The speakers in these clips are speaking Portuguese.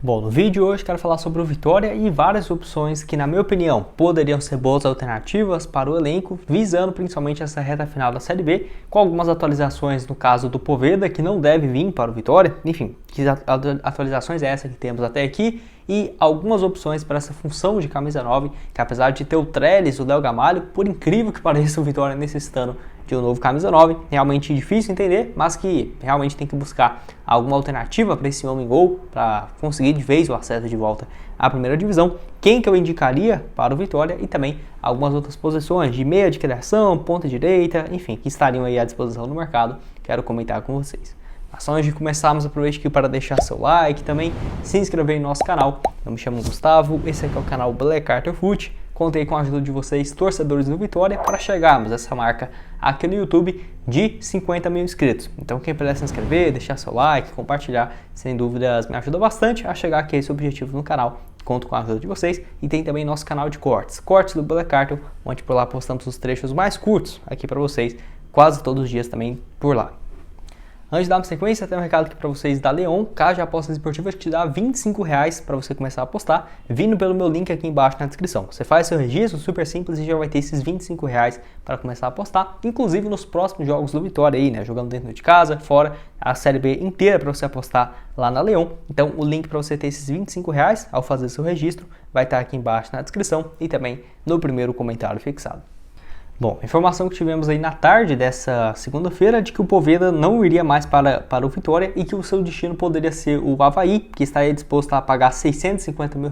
Bom, no vídeo de hoje quero falar sobre o Vitória e várias opções que, na minha opinião, poderiam ser boas alternativas para o elenco, visando principalmente essa reta final da Série B, com algumas atualizações no caso do Poveda, que não deve vir para o Vitória. Enfim, que atualizações é essa que temos até aqui, e algumas opções para essa função de camisa 9, que apesar de ter o Trellis, o Léo Gamalho, por incrível que pareça, o Vitória necessitando de um novo camisa 9, realmente difícil entender, mas que realmente tem que buscar alguma alternativa para esse homem-gol, para conseguir de vez o acesso de volta à primeira divisão. Quem que eu indicaria para o Vitória e também algumas outras posições de meia de criação, ponta direita, enfim, que estariam aí à disposição no mercado, quero comentar com vocês. Mas antes de começarmos, aproveite aqui para deixar seu like, também se inscrever em nosso canal. Eu me chamo Gustavo, esse aqui é o canal Black Carter Foot. Contei com a ajuda de vocês, torcedores do Vitória, para chegarmos a essa marca aqui no YouTube de 50 mil inscritos. Então quem puder se inscrever, deixar seu like, compartilhar, sem dúvidas me ajuda bastante a chegar aqui a esse objetivo no canal. Conto com a ajuda de vocês e tem também nosso canal de cortes do Black Carter, onde por lá postamos os trechos mais curtos aqui para vocês, quase todos os dias também por lá. Antes de dar uma sequência, tem um recado aqui para vocês da Leon, Casa de Apostas Esportivas, que te dá R$25 para você começar a apostar, vindo pelo meu link aqui embaixo na descrição. Você faz seu registro, super simples, e já vai ter esses R$25 para começar a apostar, inclusive nos próximos jogos do Vitória aí, né? Jogando dentro de casa, fora, a Série B inteira para você apostar lá na Leon. Então o link para você ter esses R$25 ao fazer seu registro vai estar aqui embaixo na descrição e também no primeiro comentário fixado. Bom, informação que tivemos aí na tarde dessa segunda-feira de que o Poveda não iria mais para o Vitória e que o seu destino poderia ser o Avaí, que estaria disposto a pagar R$650 mil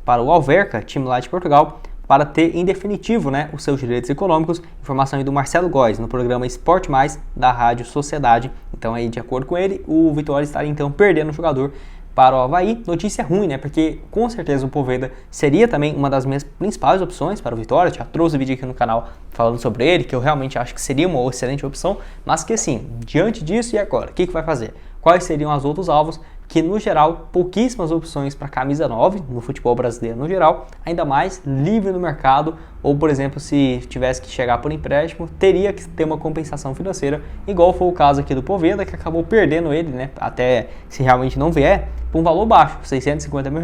para o Alverca, time lá de Portugal, para ter em definitivo, né, os seus direitos econômicos. Informação aí do Marcelo Góes, no programa Esporte Mais da Rádio Sociedade. Então aí, de acordo com ele, o Vitória estaria então perdendo o jogador para o Avaí. Notícia ruim, né? Porque com certeza o Poveda seria também uma das minhas principais opções para o Vitória. Já trouxe vídeo aqui no canal falando sobre ele, que eu realmente acho que seria uma excelente opção, mas que assim, diante disso e agora, o que vai fazer? Quais seriam os outros alvos? Que no geral, pouquíssimas opções para camisa 9 no futebol brasileiro no geral, ainda mais livre no mercado, ou por exemplo, se tivesse que chegar por empréstimo, teria que ter uma compensação financeira, igual foi o caso aqui do Poveda, que acabou perdendo ele, né, até se realmente não vier, por um valor baixo, R$650 mil.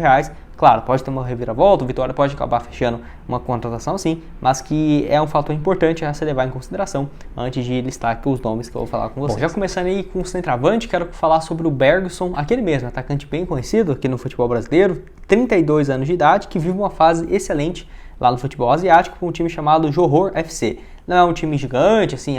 Claro, pode ter uma reviravolta, o Vitória pode acabar fechando uma contratação sim, mas que é um fator importante a se levar em consideração antes de listar aqui os nomes que eu vou falar com vocês. Bom, já começando aí com o centroavante, quero falar sobre o Bergson, aquele mesmo, atacante bem conhecido aqui no futebol brasileiro, 32 anos de idade, que vive uma fase excelente lá no futebol asiático com um time chamado Johor FC. Não é um time gigante, assim,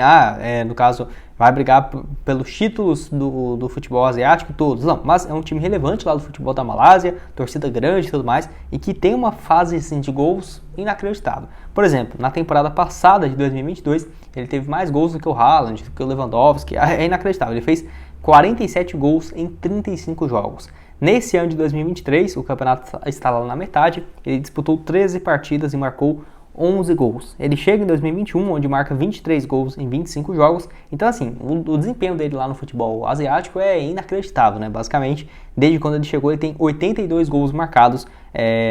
no caso, vai brigar pelos títulos do futebol asiático todos, não, mas é um time relevante lá do futebol da Malásia, torcida grande e tudo mais, e que tem uma fase assim, de gols inacreditável. Por exemplo, na temporada passada de 2022, ele teve mais gols do que o Haaland, do que o Lewandowski, é inacreditável, ele fez 47 gols em 35 jogos. Nesse ano de 2023, o campeonato está lá na metade, ele disputou 13 partidas e marcou 11 gols. Ele chega em 2021, onde marca 23 gols em 25 jogos. Então, assim, o desempenho dele lá no futebol asiático é inacreditável, né? Basicamente, desde quando ele chegou, ele tem 82 gols marcados,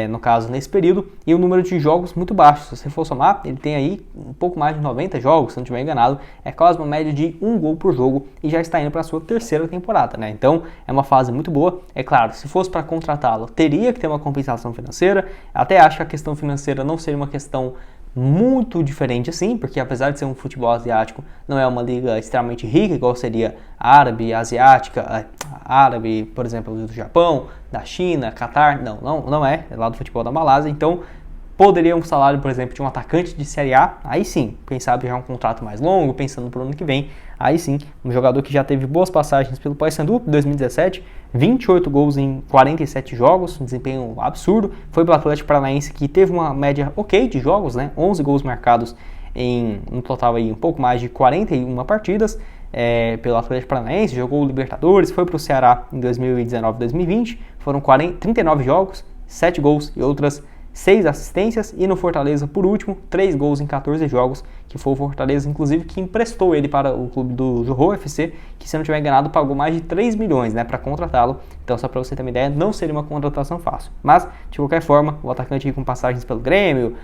no caso, nesse período, e um número de jogos muito baixo. Se você for somar, ele tem aí um pouco mais de 90 jogos, se não estiver enganado. É quase uma média de 1 gol por jogo e já está indo para a sua terceira temporada, né? Então, é uma fase muito boa. É claro, se fosse para contratá-lo, teria que ter uma compensação financeira. Até acho que a questão financeira não seria uma questão muito diferente assim, porque apesar de ser um futebol asiático, não é uma liga extremamente rica, igual seria árabe, asiática, árabe, por exemplo, do Japão, da China, Catar, não é lá do futebol da Malásia, então poderia um salário, por exemplo, de um atacante de Série A, aí sim, quem sabe já um contrato mais longo, pensando para o ano que vem, aí sim, um jogador que já teve boas passagens pelo Paysandu em 2017, 28 gols em 47 jogos, um desempenho absurdo, foi pelo Atlético Paranaense que teve uma média ok de jogos, né, 11 gols marcados em um total aí um pouco mais de 41 partidas, pelo Atlético Paranaense, jogou o Libertadores, foi para o Ceará em 2019-2020, foram 39 jogos, 7 gols e outras 6 assistências, e no Fortaleza, por último, 3 gols em 14 jogos, que foi o Fortaleza, inclusive, que emprestou ele para o clube do Johor FC, que, se não tiver enganado, pagou mais de 3 milhões, né, para contratá-lo. Então, só para você ter uma ideia, não seria uma contratação fácil. Mas, de qualquer forma, o atacante com passagens pelo Grêmio,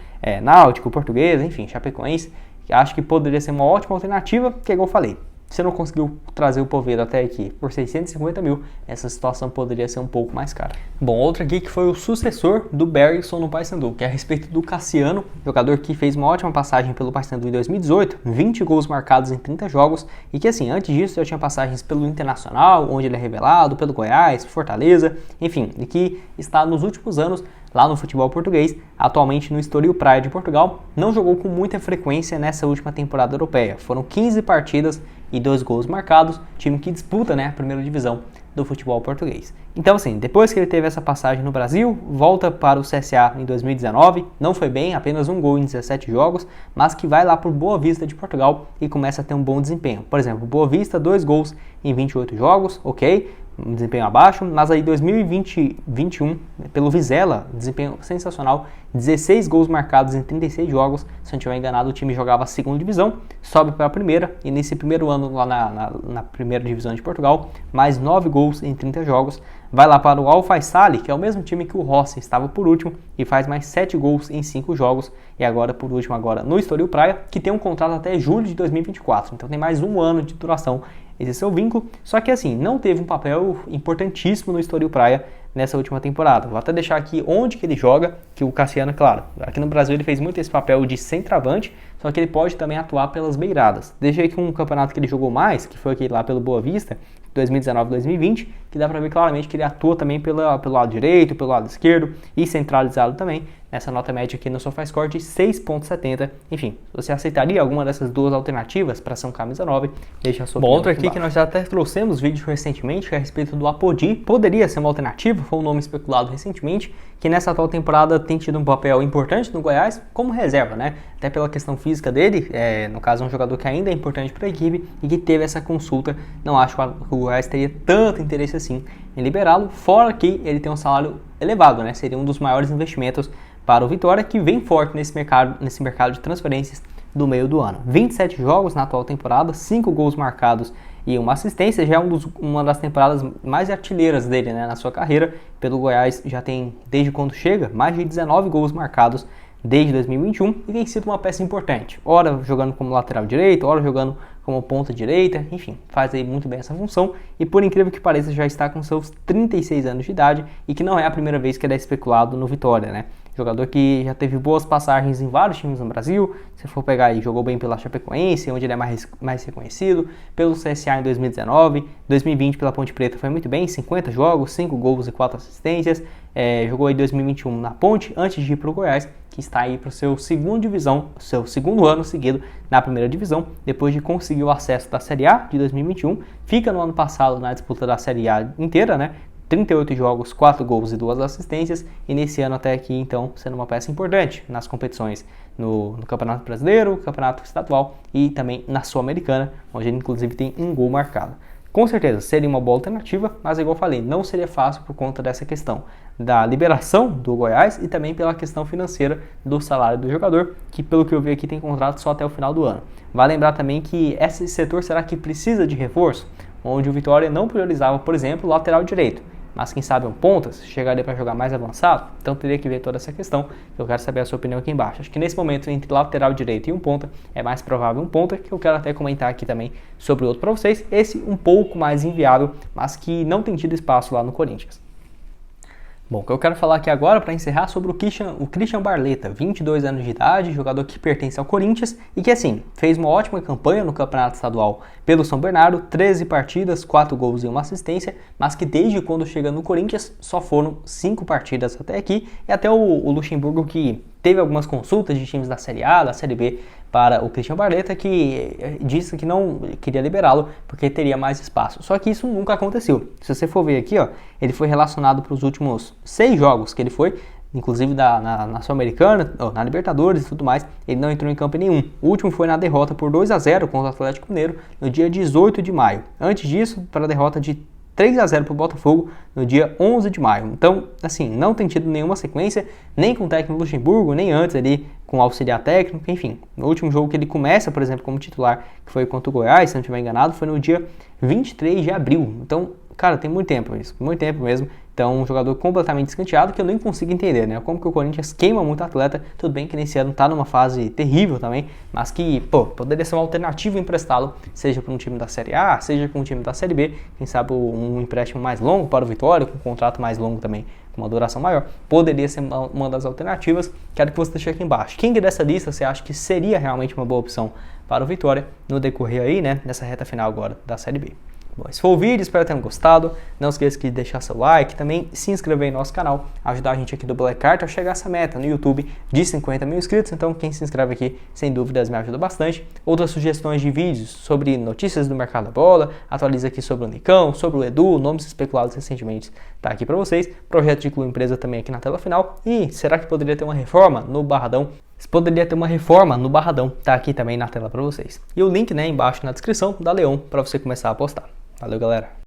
Náutico, Portuguesa, enfim, Chapecoense, acho que poderia ser uma ótima alternativa, que é igual eu falei. você não conseguiu trazer o Poveda até aqui por 650 mil, essa situação poderia ser um pouco mais cara. Bom, outro aqui que foi o sucessor do Bergson no Paysandu, que é a respeito do Cassiano, jogador que fez uma ótima passagem pelo Paysandu em 2018, 20 gols marcados em 30 jogos, e que assim, antes disso já tinha passagens pelo Internacional, onde ele é revelado, pelo Goiás, Fortaleza, enfim, e que está nos últimos anos lá no futebol português, atualmente no Estoril Praia de Portugal, não jogou com muita frequência nessa última temporada europeia. Foram 15 partidas e 2 gols marcados, time que disputa, né, a primeira divisão do futebol português. Então assim, depois que ele teve essa passagem no Brasil, volta para o CSA em 2019, não foi bem, apenas 1 gol em 17 jogos, mas que vai lá para o Boa Vista de Portugal e começa a ter um bom desempenho. Por exemplo, Boa Vista, 2 gols em 28 jogos, ok, um desempenho abaixo, mas aí 2020-21, pelo Vizela, desempenho sensacional, 16 gols marcados em 36 jogos, se não estiver enganado o time jogava a segunda divisão, sobe para a primeira, e nesse primeiro ano lá na primeira divisão de Portugal, mais 9 gols em 30 jogos, vai lá para o Al Faisaly, que é o mesmo time que o Rossi estava por último, e faz mais 7 gols em 5 jogos, e agora por último agora no Estoril Praia, que tem um contrato até julho de 2024, então tem mais um ano de duração esse é seu vínculo, só que assim, não teve um papel importantíssimo no Estoril Praia nessa última temporada. Vou até deixar aqui onde que ele joga, que o Cassiano, claro, aqui no Brasil ele fez muito esse papel de centroavante, só que ele pode também atuar pelas beiradas. Deixei aqui um campeonato que ele jogou mais, que foi aquele lá pelo Boa Vista, 2019-2020, que dá pra ver claramente que ele atua também pelo lado direito, pelo lado esquerdo e centralizado também, nessa nota média aqui no SofaScore de 6.70. Enfim, você aceitaria alguma dessas duas alternativas para São Camisa 9? Deixa a sua opinião. Outro aqui que nós já até trouxemos vídeo recentemente, que é a respeito do Apodi, poderia ser uma alternativa, foi um nome especulado recentemente, que nessa atual temporada tem tido um papel importante no Goiás como reserva, né? Até pela questão física dele, no caso é um jogador que ainda é importante para a equipe e que teve essa consulta. Não acho que o Goiás teria tanto interesse assim em liberá-lo, fora que ele tem um salário elevado, né? Seria um dos maiores investimentos para o Vitória, que vem forte nesse mercado de transferências do meio do ano. 27 jogos na atual temporada, 5 gols marcados e uma assistência, já é uma das temporadas mais artilheiras dele, né, na sua carreira. Pelo Goiás já tem, desde quando chega, mais de 19 gols marcados desde 2021 e tem sido uma peça importante, ora jogando como lateral direito, ora jogando como ponta direita, enfim, faz aí muito bem essa função e por incrível que pareça já está com seus 36 anos de idade e que não é a primeira vez que ele é especulado no Vitória, né? Jogador que já teve boas passagens em vários times no Brasil, se for pegar aí, jogou bem pela Chapecoense, onde ele é mais reconhecido, pelo CSA em 2019, 2020 pela Ponte Preta foi muito bem, 50 jogos, 5 gols e 4 assistências, jogou aí 2021 na Ponte, antes de ir para o Goiás, que está aí para o seu segundo ano seguido na primeira divisão, depois de conseguir o acesso da Série A de 2021, fica no ano passado na disputa da Série A inteira, né? 38 jogos, 4 gols e 2 assistências, e nesse ano até aqui, então, sendo uma peça importante nas competições no Campeonato Brasileiro, Campeonato Estadual e também na Sul-Americana, onde ele inclusive tem um gol marcado. Com certeza seria uma boa alternativa, mas igual eu falei, não seria fácil por conta dessa questão da liberação do Goiás e também pela questão financeira do salário do jogador, que pelo que eu vi aqui tem contrato só até o final do ano. Vale lembrar também que esse setor será que precisa de reforço, onde o Vitória não priorizava, por exemplo, o lateral direito, mas quem sabe um ponta, se chegaria para jogar mais avançado, então teria que ver toda essa questão, eu quero saber a sua opinião aqui embaixo. Acho que nesse momento, entre lateral direito e um ponta, é mais provável um ponta, que eu quero até comentar aqui também sobre outro para vocês, esse um pouco mais inviável, mas que não tem tido espaço lá no Corinthians. Bom, o que eu quero falar aqui agora para encerrar sobre o Christian Barletta, 22 anos de idade, jogador que pertence ao Corinthians e que assim, fez uma ótima campanha no Campeonato Estadual pelo São Bernardo, 13 partidas, 4 gols e 1 assistência, mas que desde quando chega no Corinthians só foram 5 partidas até aqui, e até o Luxemburgo, que teve algumas consultas de times da Série A, da Série B para o Christian Barletta, que disse que não queria liberá-lo porque teria mais espaço. Só que isso nunca aconteceu. Se você for ver aqui, ó, ele foi relacionado para os últimos 6 jogos que ele foi, inclusive na Sul-Americana, na Libertadores e tudo mais, ele não entrou em campo nenhum. O último foi na derrota por 2-0 contra o Atlético Mineiro no dia 18 de maio. Antes disso, para a derrota de 3-0 para o Botafogo no dia 11 de maio. Então, assim, não tem tido nenhuma sequência, nem com o técnico Luxemburgo, nem antes ali com o auxiliar técnico, enfim. No último jogo que ele começa, por exemplo, como titular, que foi contra o Goiás, se não estiver enganado, foi no dia 23 de abril. Então, cara, tem muito tempo isso, muito tempo mesmo Então, um jogador completamente escanteado que eu nem consigo entender, né? Como que o Corinthians queima muito atleta, tudo bem que nesse ano tá numa fase terrível também, mas que, pô, poderia ser uma alternativa emprestá-lo, seja para um time da Série A, seja para um time da Série B, quem sabe um empréstimo mais longo para o Vitória, com um contrato mais longo também, com uma duração maior, poderia ser uma das alternativas. Quero que você deixe aqui embaixo. Quem dessa lista você acha que seria realmente uma boa opção para o Vitória no decorrer aí, né, nessa reta final agora da Série B? Bom, esse foi o vídeo, espero que tenham gostado. Não esqueça de deixar seu like, também se inscrever em nosso canal, ajudar a gente aqui do Black Card a chegar a essa meta no YouTube de 50 mil inscritos. Então quem se inscreve aqui, sem dúvidas, me ajuda bastante. Outras sugestões de vídeos sobre notícias do mercado da bola, atualiza aqui sobre o Nicão, sobre o Edu, nomes especulados recentemente, tá aqui para vocês. Projeto de Clube Empresa também aqui na tela final. E será que poderia ter uma reforma no Barradão? Poderia ter uma reforma no Barradão, tá aqui também na tela para vocês. E o link, né, embaixo na descrição da Leon para você começar a apostar. Valeu, galera!